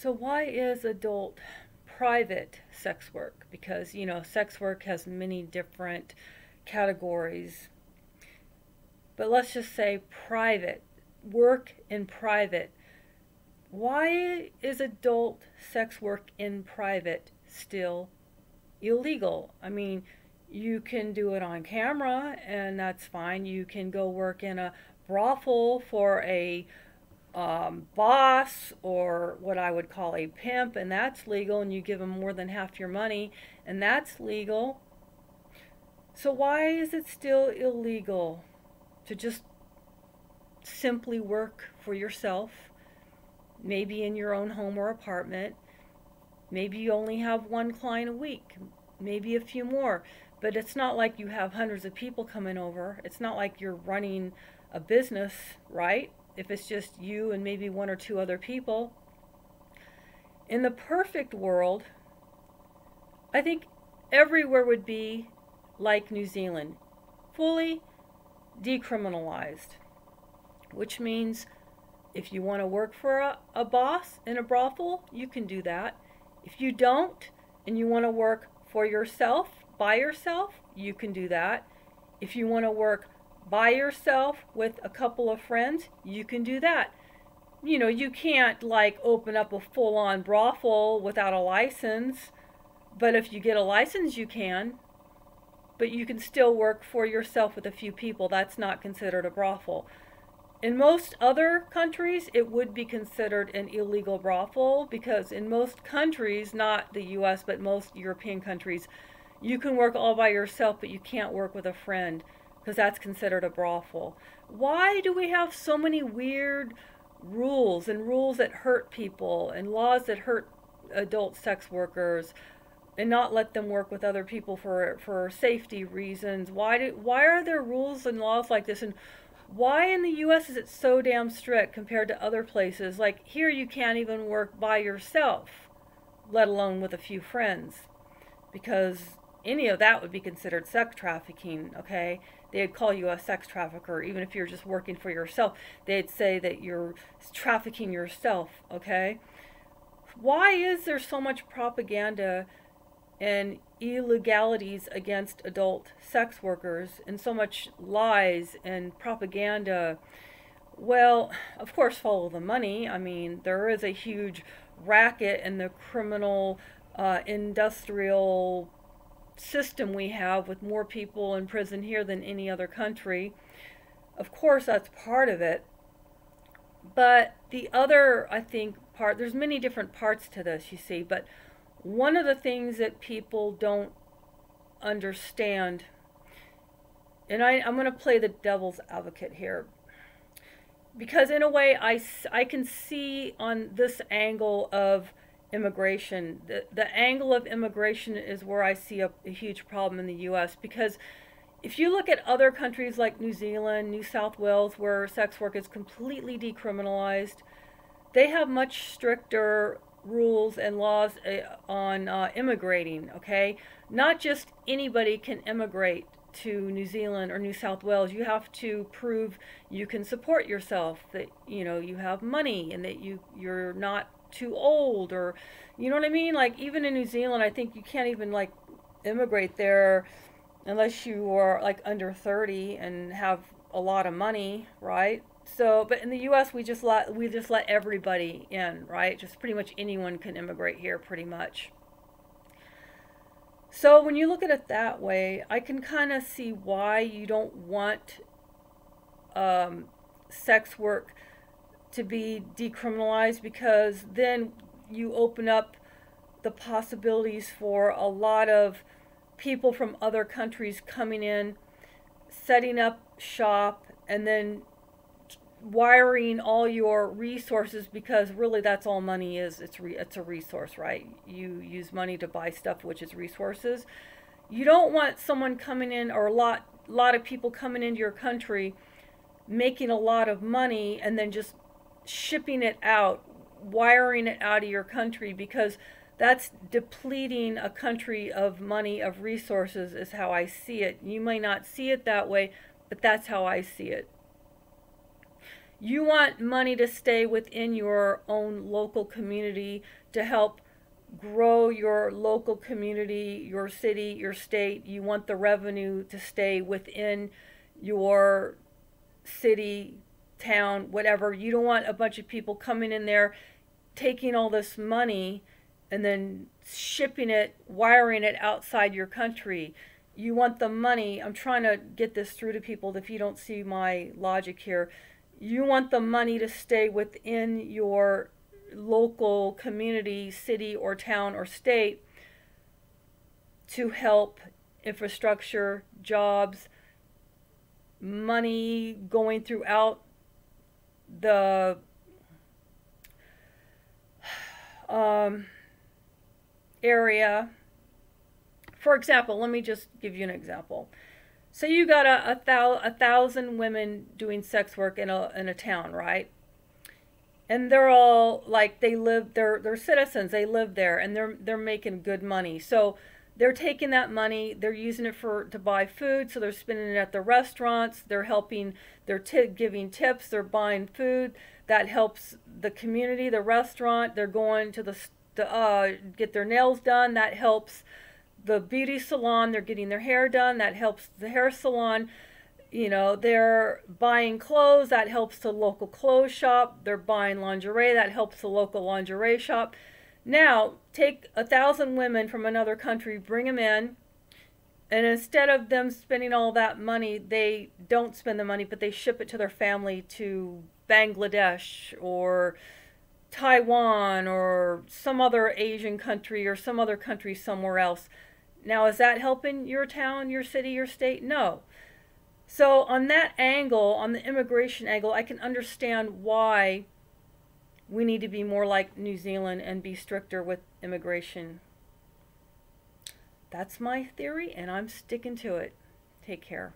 So why is adult private sex work? Because, sex work has many different categories. But let's just say private, work in private. Why is adult sex work in private still illegal? I mean, you can do it on camera and that's fine. You can go work in a brothel for a boss or what I would call a pimp, and that's legal, and you give them more than half your money, and that's legal. So why is it still illegal to just simply work for yourself, maybe in your own home or apartment? Maybe you only have one client a week, maybe a few more, but it's not like you have hundreds of people coming over. It's not like you're running a business, right? If it's just you and maybe one or two other people. In the perfect world, I think everywhere would be like New Zealand, fully decriminalized, which means if you want to work for a boss in a brothel, you can do that. If you don't and you want to work for yourself, by yourself, you can do that. If you want to work by yourself with a couple of friends, you can do that. You can't like open up a full-on brothel without a license, but if you get a license, you can. But you can still work for yourself with a few people. That's not considered a brothel. In most other countries, it would be considered an illegal brothel because in most countries, not the US, but most European countries, you can work all by yourself, but you can't work with a friend because that's considered a brothel. Why do we have so many weird rules and rules that hurt people and laws that hurt adult sex workers and not let them work with other people for safety reasons? Why are there rules and laws like this? And why in the US is it so damn strict compared to other places? Like here you can't even work by yourself, let alone with a few friends, because any of that would be considered sex trafficking, okay? They'd call you a sex trafficker, even if you're just working for yourself. They'd say that you're trafficking yourself, okay? Why is there so much propaganda and illegalities against adult sex workers and so much lies and propaganda? Well, of course, follow the money. I mean, there is a huge racket in the criminal industrial system we have with more people in prison here than any other country. Of course, that's part of it. But the other, I think, part, there's many different parts to this, you see, but one of the things that people don't understand, and I'm going to play the devil's advocate here, because in a way I can see on this angle of immigration, the angle of immigration is where I see a huge problem in the US, because if you look at other countries like New Zealand, New South Wales, where sex work is completely decriminalized, they have much stricter rules and laws on immigrating, okay? Not just anybody can immigrate to New Zealand or New South Wales. You have to prove you can support yourself, that you have money and that you're not too old, or you know what I mean? Like even in New Zealand, I think you can't even like immigrate there unless you are like under 30 and have a lot of money, right? So, but in the US we just let everybody in, right? Just pretty much anyone can immigrate here pretty much. So when you look at it that way, I can kind of see why you don't want sex work to be decriminalized, because then you open up the possibilities for a lot of people from other countries coming in, setting up shop, and then wiring all your resources, because really that's all money is. It's a resource, right? You use money to buy stuff, which is resources. You don't want someone coming in, or a lot of people coming into your country making a lot of money and then just shipping it out, wiring it out of your country, because that's depleting a country of money, of resources, is how I see it. You may not see it that way, but that's how I see it. You want money to stay within your own local community to help grow your local community, your city, your state. You want the revenue to stay within your city, town, whatever. You don't want a bunch of people coming in there, taking all this money and then shipping it, wiring it outside your country. You want the money. I'm trying to get this through to people if you don't see my logic here. You want the money to stay within your local community, city or town or state to help infrastructure, jobs, money going throughout the area. For example, let me just give you an example. So you got a thousand women doing sex work in a town, right? And they're all like, they're citizens, they live there, and they're making good money. So they're taking that money, they're using it to buy food, so they're spending it at the restaurants, they're helping, they're giving tips, they're buying food that helps the community, the restaurant. They're going to get their nails done, that helps the beauty salon. They're getting their hair done, that helps the hair salon. You know, they're buying clothes, that helps the local clothes shop. They're buying lingerie, that helps the local lingerie shop. Now, take 1,000 women from another country, bring them in, and instead of them spending all that money, they don't spend the money, but they ship it to their family to Bangladesh or Taiwan or some other Asian country or some other country somewhere else. Now, is that helping your town, your city, your state? No. So on that angle, on the immigration angle, I can understand why we need to be more like New Zealand and be stricter with immigration. That's my theory, and I'm sticking to it. Take care.